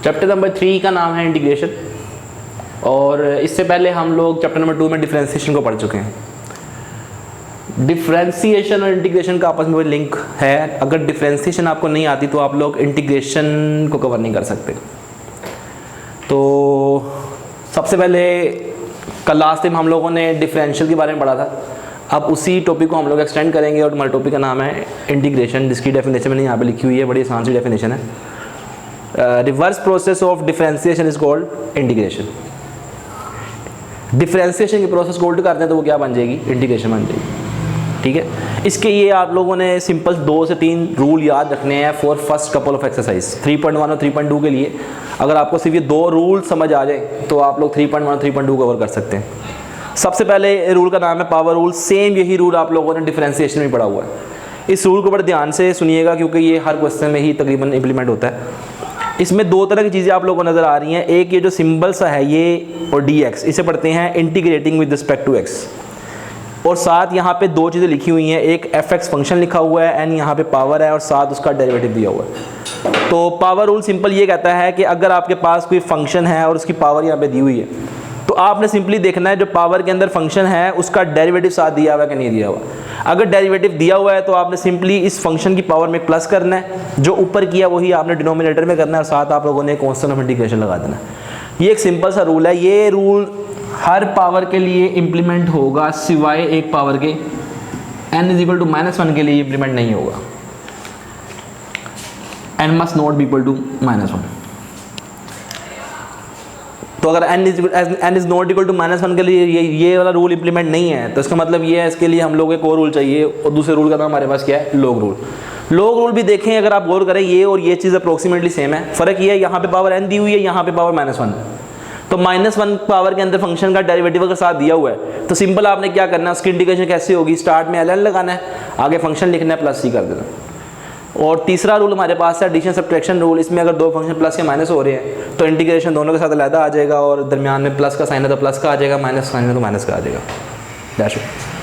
Chapter number 3 का नाम है इंटीग्रेशन, और इससे पहले हम लोग चैप्टर नंबर 2 में डिफरेंशिएशन को पढ़ चुके हैं। डिफरेंशिएशन और इंटीग्रेशन का आपस में कोई लिंक है। अगर डिफरेंशिएशन आपको नहीं आती तो आप लोग इंटीग्रेशन को कवर नहीं कर सकते। तो सबसे पहले कल लास्ट टाइम हम लोगों ने डिफरेंशियल के बारे में पढ़ा था। अब उसी टॉपिक को हम लोग एक्सटेंड करेंगे और हमारे टॉपिक का नाम है इंटीग्रेशन, जिसकी डेफिनेशन मैंने यहाँ पे लिखी हुई है, बड़ी आसान सी डेफिनेशन है। Reverse process of differentiation is called integration. Differentiation की प्रोसेस को उल्ट करते हैं तो वो क्या बन जाएगी, इंटीग्रेशन बन जाएगी। ठीक है, इसके ये आप लोगों ने सिंपल 2 से 3 रूल याद रखने हैं for first couple of exercise. 3.1 और 3.2 के लिए अगर आपको सिर्फ ये 2 रूल समझ आ जाए तो आप लोग 3.1 और 3.2 कवर कर सकते हैं। सबसे पहले रूल का नाम है पावर रूल। सेम यही रूल आप लोगों ने डिफरेंशिएशन में पढ़ा हुआ है। इस रूल को बड़े ध्यान से सुनिएगा क्योंकि ये हर क्वेश्चन में ही तकरीबन इंप्लीमेंट होता है। इसमें 2 तरह की चीज़ें आप लोगों को नज़र आ रही हैं। एक ये जो सिंबल सा है ये और dx, इसे पढ़ते हैं integrating with respect to x, और साथ यहाँ पे 2 चीज़ें लिखी हुई हैं। एक fx फंक्शन लिखा हुआ है, एंड यहाँ पे पावर है और साथ उसका डेरिवेटिव दिया हुआ है। तो पावर रूल सिंपल ये कहता है कि अगर आपके पास कोई फंक्शन है और उसकी पावर यहाँ पे दी हुई है तो आपने सिंपली देखना है जो पावर के अंदर फंक्शन है उसका डेरिवेटिव साथ दिया हुआ है कि नहीं दिया हुआ। अगर डेरिवेटिव दिया हुआ है तो आपने सिंपली इस फंक्शन की पावर में प्लस करना है, जो ऊपर किया वही आपने डिनोमिनेटर में करना है, और साथ आप लोगों ने कांस्टेंट ऑफ इंटीग्रेशन लगा देना है। ये एक सिंपल सा रूल है। ये रूल हर पावर के लिए इम्प्लीमेंट होगा सिवाय एक पावर के, n इज इक्वल टू -1 के लिए इम्प्लीमेंट नहीं होगा। n must not be equal to -1। तो अगर n is not equal to -1 के लिए ये वाला रूल इंप्लीमेंट नहीं है तो इसका मतलब ये है इसके लिए हम लोग एक और रूल चाहिए, और दूसरे रूल का नाम हमारे पास क्या है, लॉग रूल। लॉग रूल भी देखें अगर आप गौर करें, ये और ये चीज़ अप्रोक्सीमेटली सेम है। फ़र्क ये है यहाँ पे पावर n दी हुई है, यहाँ पे पावर -1। तो -1 पावर के अंदर फंक्शन का डेरिवेटिव अगर साथ दिया हुआ है तो सिंपल आपने क्या करना है, उसकी इंटीग्रेशन कैसे होगी, स्टार्ट में ln लगाना है, आगे फंक्शन लिखना है, प्लस c कर देना। और तीसरा रूल हमारे पास है एडिशन सब्ट्रैक्शन रूल। इसमें अगर 2 फंक्शन प्लस या माइनस हो रहे हैं तो इंटीग्रेशन दोनों के साथ अलग आ जाएगा, और दरमियान में प्लस का साइन है तो प्लस का आ जाएगा, माइनस साइन है तो माइनस का आ जाएगा। That's it.